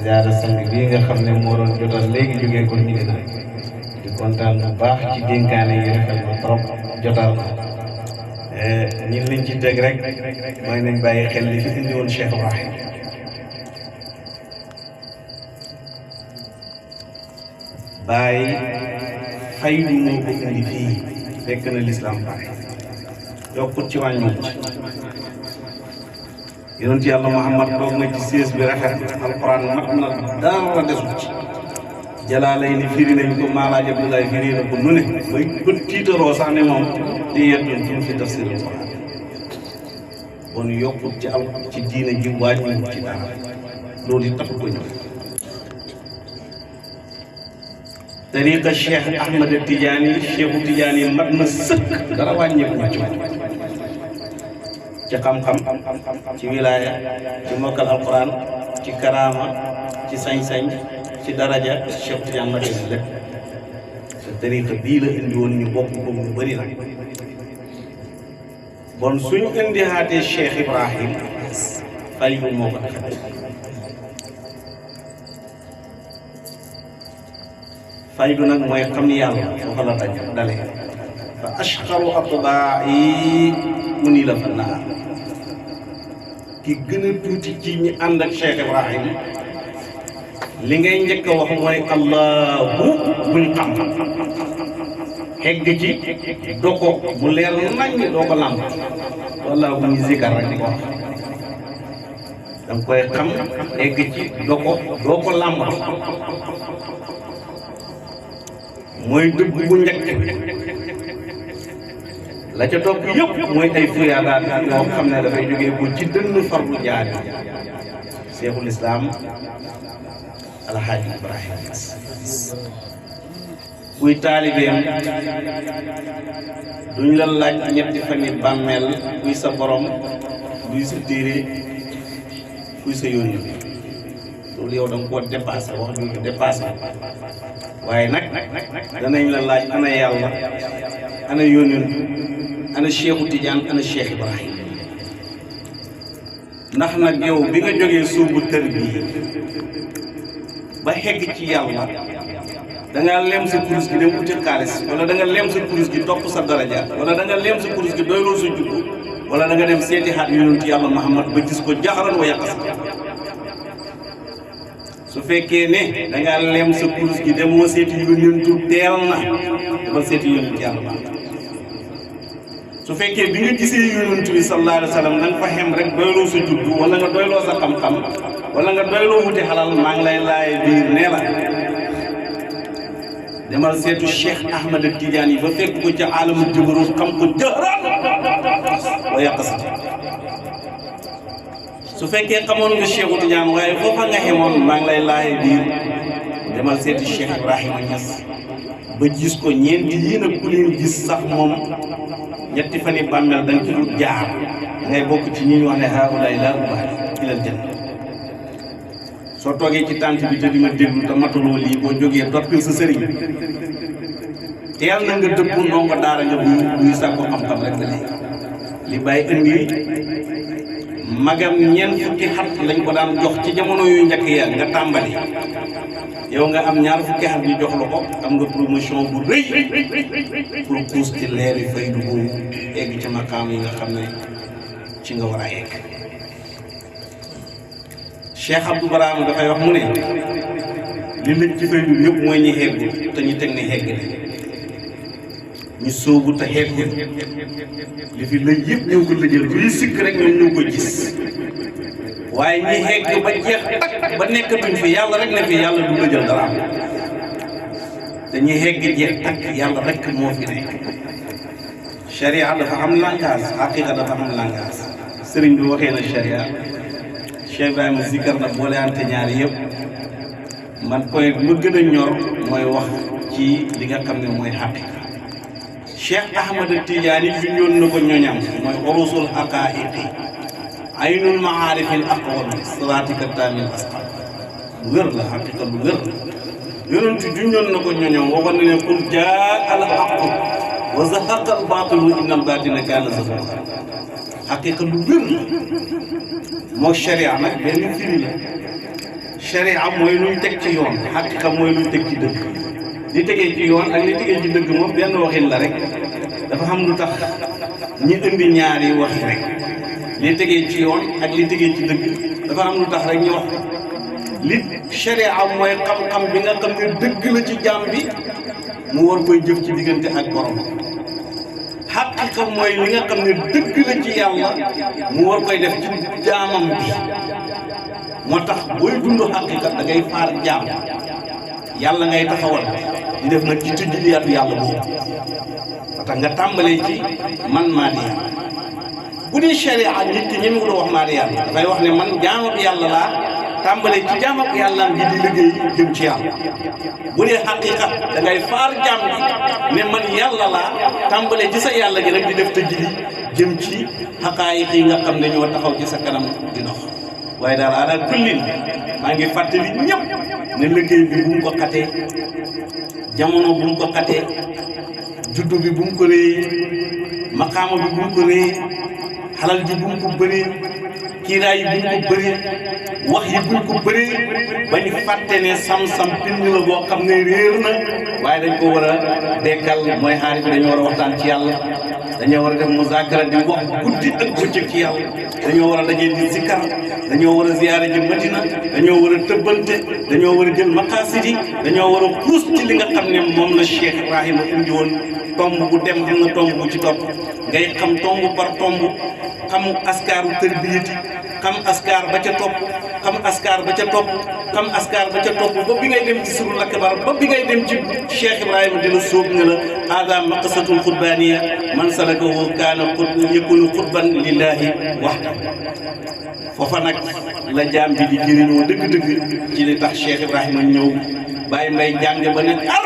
ziyaara sang bii nga xam ne moo doon jotal léegi jógee ko ñu dina di kontaan bu baax ci dénkaane yi rafet na trop jotal na ñun liñ ci teg rek mooy nañ bàyyi xel li fi indi woon Cheikh Ibrahim bàyyi faydu moo ko indi fii fekk na lislaam bàyyi yokkut ci wàññiwut ci yonent yàlla Muhammad toog na ci siis bi rafet alquran mat na dara desut ci jalaalay ni firi nañ ko Maalaaj Abdoulaye firi na ko nu ne bay bët tiitaroo sax ne moom di yeddoon ci fi tafsir alquran bon yokkut ci ci diina ji wàññiwut ci dara loolu it taxu ko ñëw tariqa Cheikh Ahmed Tidiane Cheikhu Tidiane mat na sëkk dara wàññeeku ci ci xam-xam ci wilaaya ci mokkal alquran ci karaama ci sañ-sañ ci daraja Cheikh Tidiane la def lépp te tariqa bii la indi woon ñu bokk ko mu bëri nag bon suñu indi haatee Cheikh Ibrahim faydu moo ko tax faydu nag mooy xam yàlla foofa la dale fa ashqaru atbaa'i mu nii la fa naar ki gën a tuuti ci ñi ànd ak Cheikh Ibrahim li ngay njëkk a wax mooy allahu buñ xam xegg ci doo ko mu leer nañ doo ko làmb walla bu ñu zikar rek di ko wax danga koy xam xegg ci doo ko làmb mooy dëgg bu njëkk la ca topp yëpp mooy ay fuyaadaat yoo xam ne dafay jógee bu ci dënn farlu jaar Cheikhul Islam Alhaaji Ibrahima Niass kuy taalibeem duñ la laaj ñetti fan yi bàmmeel kuy sa borom kuy sa téere kuy sa yónni loolu yow da nga koo dépassé wax jooju dépassé waaye nag danañ la laaj ana yàlla ana yónent ana Cheikhu Tidiane ana Cheikh Ibrahim ndax nag yow bi nga jógee suubu tër bii ba xegg ci yàlla da nga lem sa kurus gi dem uti xaalis wala da nga lem sa kurus gi topp sa daraja wala da nga lem sa kurus gi doyloo sa juddu wala da nga dem seeti xaat yonent yàlla Muhammad ba gis ko jaxaran wa yàqas su fekkee ne da ngaa lem sa kurus gi dem moo seeti yonentu teel na dama seeti yonent yàlla su fekkee bi nga gisee yonent bi sallallahu alayhi wa sallam da nga fa xem rek doyloo sa juddu wala nga doyloo sa xam-xam wala nga doyloo wuti xalal maa ngi lay laaye biir nee la demal seetu Cheikh Ahmed Tidiane yi ba fekk ko ca alamu jabarut xam ko jëran wa yàqasati su fekkee xamoon nga Cheikhu Tidiane waaye foofa nga xemoon maa ngi lay laaye biir demal seeti Cheikh Ibrahima Niass ba gis ko ñeenti yii nag ku leen gis sax moom ñetti fan yi bàmmeel da nga ci dul jaar ngay bokk ci ñi ñu wax ne haa'ulaa'i laa ubaali ilal janna soo toogee ci tànt bi te di ma déglu te matuloo lii boo jógee toppil sa sëriñ teel na nga dëpp ndongo daara nga buy sàkku xam-xam rek la léegi li bàyyi indi magam ñeent fukki xat lañ ko daan jox ci jamono yu njëkk ya nga tàmbali yow nga am ñaar fukki xat ñu jox la ko am nga promotion bu rëy pour puus ci leeri faydu boobu egg ci maqaam yi nga xam ne ci nga war a egg Cheikh Abdou Barham dafay wax mu ne li lëj ci faydu yëpp mooy ñi xegg te ñu teg ne xegg ne ñu sóobu te xegg li fi lëj yëpp ñëw ko lëjal luy sikk rek ñoom ñoo ko gis waaye ñi xegg ba jeex tak ba nekkatuñ fi yàlla rek ne fi yàlla du lëjal dara am te ñi xegg jeex tak yàlla rek moo fi nekk sharia dafa am langage xaqiqa dafa am langage sëriñ bi waxee na sharia Cheikh Ibrahima zikar na boole ante ñaari yëpp man koy ma gën a ñor mooy wax ci li nga xam ne mooy xaqiqa Cheikh Ahmed Tidiane junjoon na ko ñoñam mooy urusul haqaa'iqi aynul ma'aarifil aqwam siraatika taamil asqam lu wér la xaqiqa lu wér la yonent junjoon na ko ñoñam waxoon na ne qul jaa al haqq wa zahaqa al baatilu innal baatina kaana zahuuqa xaqiqa lu wér la moo sharia nag benn firi la sharia mooy luñ teg ci yoon xaqiqa mooy luñ teg ci dëgg li tegee ci yoon ak li tegee ci dëgg moom benn waxin la rek dafa xam lu tax ñi indi ñaari waxi rek li tegee ci yoon ak li tegee ci dëgg dafa am lu tax rek ñu wax li sharia mooy xam-xam bi nga xam ne dëgg la ci jaam bi mu war koy jëf ci diggante ak borom xaqiqa mooy li nga xam ne dëgg la ci yàlla mu war koy def ci jaamam bi moo tax booy dund xaqiqa da ngay faar jaam yàlla ngay taxawal di def nag ci tëjliyaatu yàlla boobu moo tax nga tàmbalee ci man maa di yàlla bu dee sharia nit ki ñeme ko wax maa di yàlla dafay wax ne man jaamab yàlla laa tàmbalee ci jaamab yàllaam gi di liggéey jëm ci yàlla bu dee xaqiqa da ngay faar jaam gi ne man yàlla laa tàmbalee ci sa yàlla gi rek di def tëjli jëm ci xaqaayiq yi nga xam ne ñoo taxaw ci sa kanam di dox waaye daal ala kullin maa ngi fàttali ñëpp ne liggéey bi bu mu ko xatee jamono bu mu ko xatee juddu bi bu mu ko réyee maqaama bi bu mu ko réyee xalal ji bu mu ko bëree kiiraay yi bu mu ko bëree wax yi bu mu ko bëree bañ fàtte ne sam-sam pind la boo xam ne réer na waaye dañ ko war a dekkal mooy xaari bi dañoo war a waxtaan ci yàlla dañoo war a def muzaakara di wax guddi ak bëccëg ci yàlla dañoo war a dajee di zikkar dañoo war a ziyaare ji Madina dañoo war a tëbbante dañoo war a jël maqaasid yi dañoo war a xuus ci li nga xam ne moom la Cheikh Ibrahima indi woon tomb bu dem xam na tomb bu ci topp ngay xam tomb par tomb xam askaaru tarbiyati xam askaar ba ca topp xam askaar ba ca topp xam askaar ba ca topp ba bi ngay dem ci surul akbar ba bi ngay dem ci Cheikh Ibrahima dina sóob ne la hada maqsatul xutbaniya man salakahu kaana yakunu xutban lillahi waxda foofa nag la jaam bi di jëriñoo dëgg-dëgg ci li tax Cheikh Ibrahima ñëw bàyyi mbay jàng ba ne ar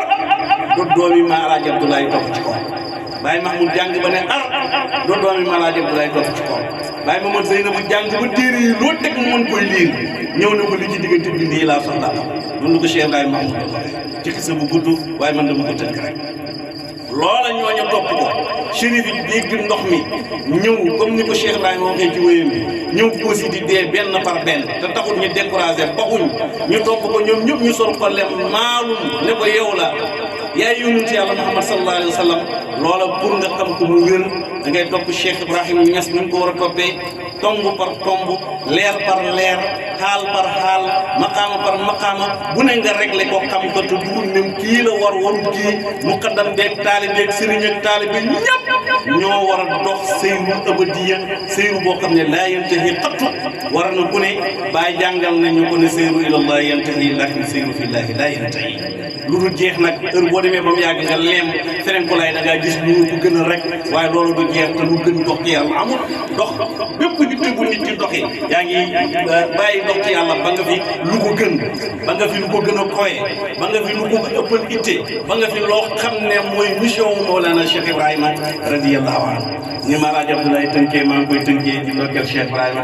do doomi ma Alaaji Abdoulaye topp ci kaw bàyyi Mahmoud jàng ba ne ar do doomi ma Alaaji Abdoulaye topp ci kaw bàyyi Mamadou Zeynabu jàng ba téere yi loo teg mu mën koy liir ñëw na ko li ci diggante bind yi laa soxla am noonu la ko Cheikh Ibrahima Mahmoud ci xisa bu gudd waaye man dama ko tënk rek loola ñooñu topp ko chérif yi dégg ndox mi ñëw comme ni ko Cheikh Ibrahima waxee ci wéyam bi ñëw aussi di dee benn par benn te taxul ñu découragé baxuñ ñu topp ko ñoom ñëpp ñu sol ko lem maalum ne ko yow la yaay yonent yàlla Muhammad sallallahu alayhi wa sallam loola pour nga xam ko mu wér da ngay topp Cheikh Ibrahima Niass ni ñu ko war a toppee tomb par tomb leer par leer xaal par xaal maqaama par maqaama bu ne nga réglé ko xam ko te dugul ne kii la war warul kii muqaddam beeg taalibe beeg sëriñ ak taalibe ñëpp ñoo war a dox seyru abadiya seyru boo xam ne laa yantahi xattu war na ku ne bàyyi jàngal nañu ko ne seyru ilallah yantahi lakin seyru fillahi laa yantahi lu dul jeex nag heure boo demee ba mu yàgg nga leem feneen ko lay da ngaa gis lu ko gën a rek waaye loolu du jeex te lu gën dox ci yàlla amul dox bépp nit bu nit ci doxi yaa ngi bàyyi dox ci yàlla ba nga fi lu ko gën ba nga fi lu ko gën a koye ba nga fi lu ko ëppal itte ba nga fi loo xam ne mooy mission Mawlana Cheikh Ibrahima radiyallahu anhu ni ma Alaaji Abdoulaye tënkee maa ngi koy tënkee di ndokkeel Cheikh Ibrahima